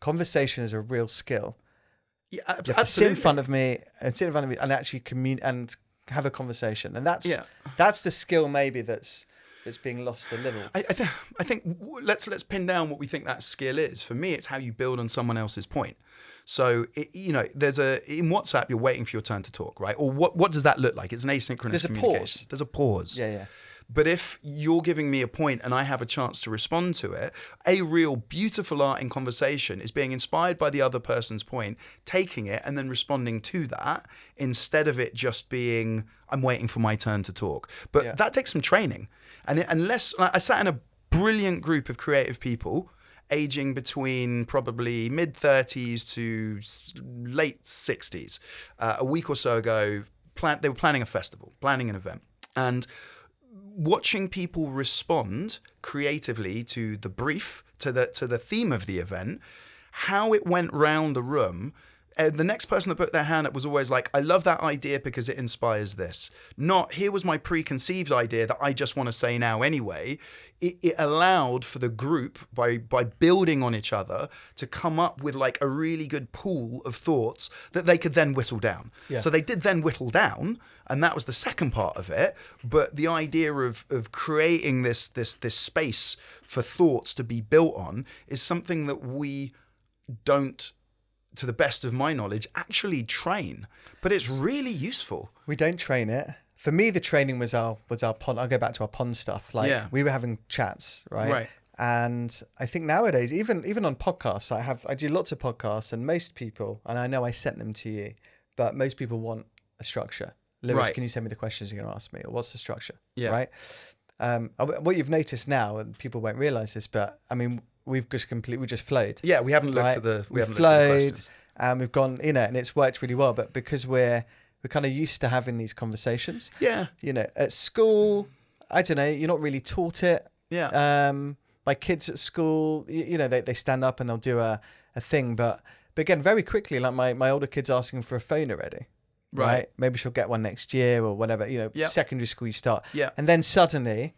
Conversation is a real skill. Yeah, You have to sit absolutely. in front of me and actually and have a conversation, and that's the skill maybe that's being lost a little. I think let's pin down what we think that skill is. For me, it's how you build on someone else's point. So there's in WhatsApp, you're waiting for your turn to talk, right? Or what does that look like? It's an asynchronous communication. There's a pause. Yeah. But if you're giving me a point and I have a chance to respond to it, a real beautiful art in conversation is being inspired by the other person's point, taking it and then responding to that, instead of it just being, I'm waiting for my turn to talk. But that takes some training. And unless I sat in a brilliant group of creative people, aging between probably mid-30s to late 60s, a week or so ago, they were planning a festival, planning an event. And watching people respond creatively to the brief, to the theme of the event, how it went round the room. The next person that put their hand up was always like, I love that idea because it inspires this. Not, here was my preconceived idea that I just want to say now anyway. It allowed for the group, by building on each other, to come up with like a really good pool of thoughts that they could then whittle down. Yeah. So they did then whittle down, and that was the second part of it. But the idea of creating this space for thoughts to be built on is something that we don't, to the best of my knowledge, actually train, but it's really useful. We don't train it. For me, the training was our pond. I'll go back to our pond stuff. Like we were having chats, right? And I think nowadays, even on podcasts, I do lots of podcasts, and most people, and I know I sent them to you, but most people want a structure. Lewis, can you send me the questions you're going to ask me, or what's the structure? Yeah. Right. What you've noticed now, and people won't realize this, but I mean, we just flowed. Yeah, we haven't looked at the we flowed, and we've gone, and it's worked really well. But because we're kind of used to having these conversations. Yeah. At school, I don't know, you're not really taught it. Yeah. My kids at school, they stand up and they'll do a thing, but again, very quickly, like my older kid's asking for a phone already. Right. Maybe she'll get one next year or whatever. Secondary school you start. Yeah. And then suddenly,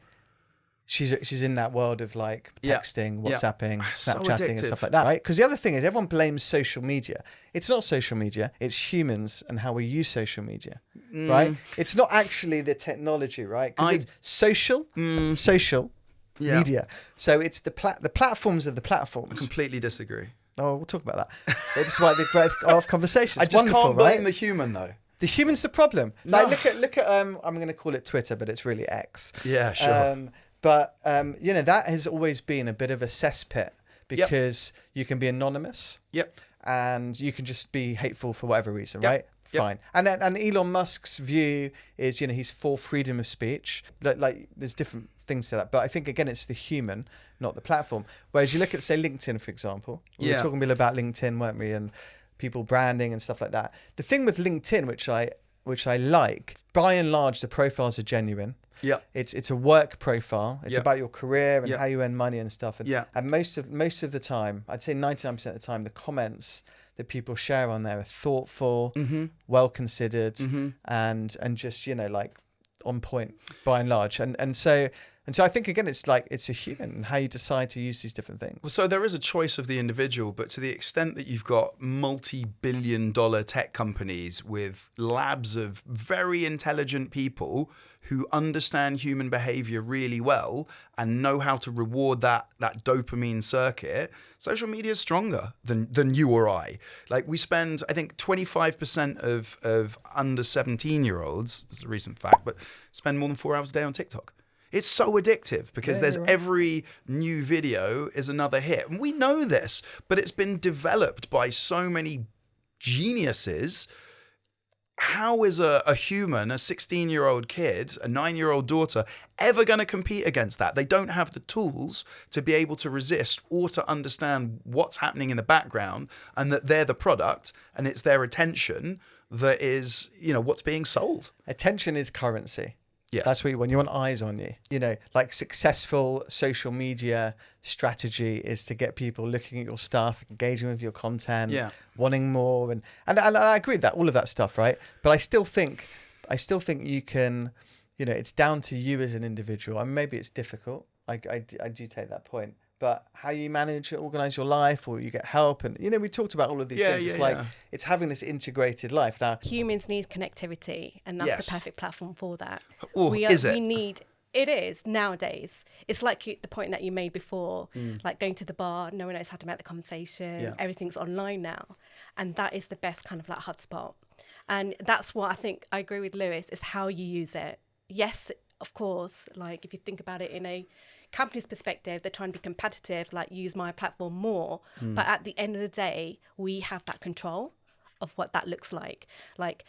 she's in that world of like texting, WhatsApping, Snapchatting and stuff like that, right? Because the other thing is everyone blames social media. It's not social media. It's humans and how we use social media, right? It's not actually the technology, right? Because it's social media. So it's the platforms of the platforms. I completely disagree. Oh, we'll talk about that. It's why the growth of conversation. I just can't blame the human though. The human's the problem. Like look at I'm going to call it Twitter, but it's really X. Yeah, sure. But that has always been a bit of a cesspit because you can be anonymous. Yep. And you can just be hateful for whatever reason, right? Fine. And Elon Musk's view is, he's for freedom of speech. Like there's different things to that, but I think again it's the human, not the platform. Whereas you look at, say, LinkedIn, for example. We were talking a bit about LinkedIn, weren't we? And people branding and stuff like that. The thing with LinkedIn, which I like, by and large, the profiles are genuine. Yeah, it's a work profile. It's about your career and how you earn money and stuff. And most of the time, I'd say 99% of the time, the comments that people share on there are thoughtful, well considered, and just like on point by and large. And so I think again, it's a human and how you decide to use these different things. Well, so there is a choice of the individual, but to the extent that you've got multi-billion-dollar tech companies with labs of very intelligent people who understand human behavior really well and know how to reward that dopamine circuit, social media is stronger than you or I. Like we spend, I think 25% of under 17-year-olds, this is a recent fact, but spend more than 4 hours a day on TikTok. It's so addictive because every new video is another hit. And we know this, but it's been developed by so many geniuses. How is a human, a 16-year-old kid, a 9-year-old daughter, ever going to compete against that? They don't have the tools to be able to resist or to understand what's happening in the background and that they're the product and it's their attention that is, what's being sold. Attention is currency. Yes. That's what you want. You want eyes on you. Like successful social media strategy is to get people looking at your stuff, engaging with your content, wanting more, and I agree with that, all of that stuff, right? But I still think you can, it's down to you as an individual, and maybe it's difficult. I do take that point, but how you manage and organize your life, or you get help. And, we talked about all of these things. It's it's having this integrated life. Now, humans need connectivity, and that's the perfect platform for that. It is nowadays. It's like the point that you made before, like going to the bar, no one knows how to make the conversation. Yeah. Everything's online now. And that is the best kind of like hotspot. And that's what I think I agree with Lewis, is how you use it. Yes, of course, like if you think about it in a company's perspective, they're trying to be competitive, like use my platform more. But at the end of the day, we have that control of what that looks like. Like,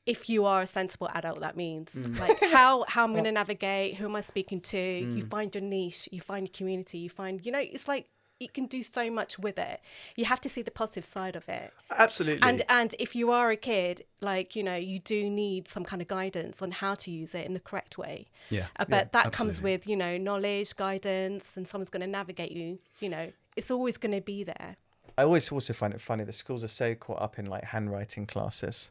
if you are a sensible adult, that means like how I'm going to navigate, who am I speaking to? You find your niche, you find your community, you find, it's like you can do so much with it. You have to see the positive side of it. Absolutely. And if you are a kid, like, you do need some kind of guidance on how to use it in the correct way. Yeah. But that comes with, knowledge, guidance, and someone's going to navigate you. It's always going to be there. I always also find it funny. The schools are so caught up in like handwriting classes.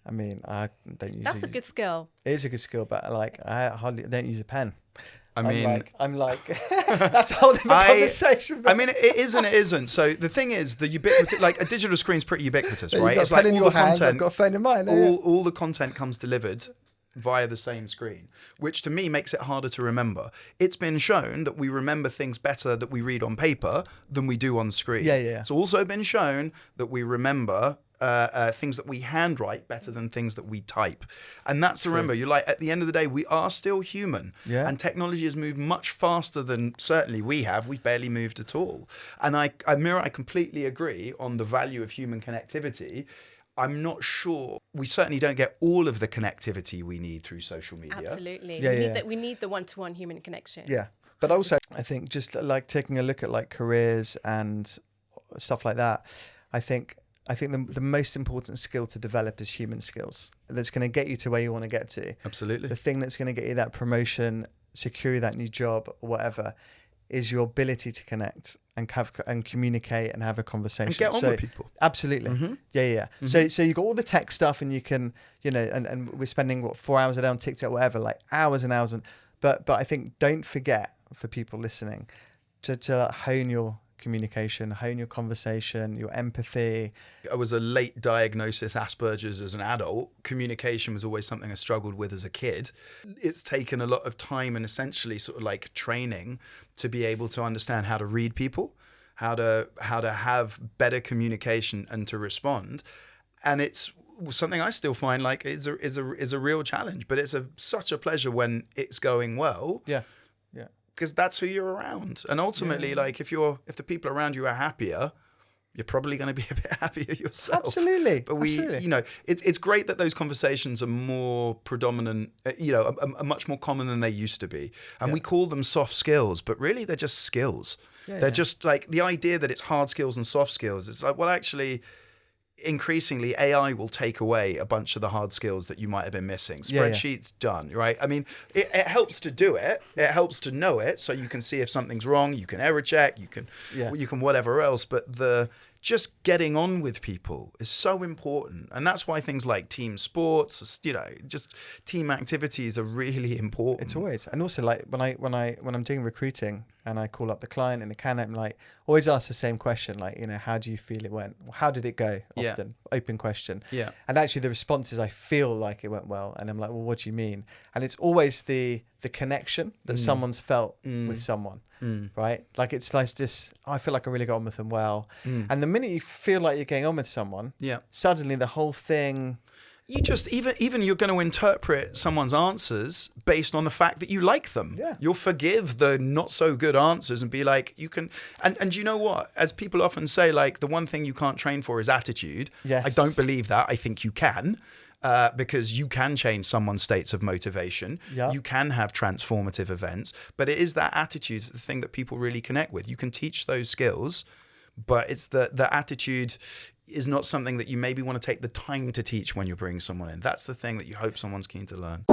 I mean, I don't use it. That's a good skill. It is a good skill, but like I don't use a pen. I'm like that's a whole different conversation. I mean, it is and it isn't. So the thing is, the ubiquitous, like a digital screen is pretty ubiquitous, right? It's like all the content. I've got a phone in mine. All the content comes delivered via the same screen, which to me makes it harder to remember. It's been shown that we remember things better that we read on paper than we do on screen. Yeah. It's also been shown that we remember things that we handwrite better than things that we type. And that's to remember, you're like, at the end of the day, we are still human. Yeah. And technology has moved much faster than certainly we have. We've barely moved at all. And I completely agree on the value of human connectivity. I'm not sure. We certainly don't get all of the connectivity we need through social media. Absolutely. Yeah, we need the one-to-one human connection. Yeah. But also, I think just like taking a look at like careers and stuff like that, I think the most important skill to develop is human skills. That's going to get you to where you want to get to. Absolutely. The thing that's going to get you that promotion, secure you that new job, or whatever, is your ability to connect and communicate and have a conversation. And get on with people. Absolutely. Mm-hmm. Yeah. Mm-hmm. So you got all the tech stuff, and you can, and we're spending 4 hours a day on TikTok, whatever, like hours and hours. But I think don't forget, for people listening, to hone your communication, hone your conversation, your empathy. I was a late diagnosis Asperger's as an adult. Communication was always something I struggled with as a kid. It's taken a lot of time and essentially sort of like training to be able to understand how to read people, how to have better communication and to respond. And it's something I still find like is a real challenge, but it's such a pleasure when it's going well. Yeah. Because that's who you're around. And ultimately, like if the people around you are happier, you're probably going to be a bit happier yourself. Absolutely. But it's great that those conversations are more predominant, are much more common than they used to be. And we call them soft skills, but really they're just skills. They're just like the idea that it's hard skills and soft skills. It's like, well, actually, increasingly AI will take away a bunch of the hard skills that you might have been missing. Spreadsheets done, right? I mean, it helps to do it. It helps to know it, so you can see if something's wrong. You can error check. You can whatever else. But just getting on with people is so important, and that's why things like team sports, just team activities are really important. It's always, and also like when I'm doing recruiting and I call up the client and the candidate, I'm like always ask the same question, like how do you feel it went? How did it go? Often open question. Yeah. And actually the response is I feel like it went well, and I'm like, well, what do you mean? And it's always the connection that someone's felt with someone. Right? Like it's like this, I feel like I really got on with them well. And the minute you feel like you're getting on with someone, suddenly the whole thing... You just, even you're going to interpret someone's answers based on the fact that you like them. Yeah. You'll forgive the not so good answers and be like, you can, and you know what? As people often say, like the one thing you can't train for is attitude. Yes. I don't believe that. I think you can. Because you can change someone's states of motivation. Yeah. You can have transformative events, but it is that attitude, the thing that people really connect with. You can teach those skills, but it's the attitude is not something that you maybe want to take the time to teach when you're bringing someone in. That's the thing that you hope someone's keen to learn.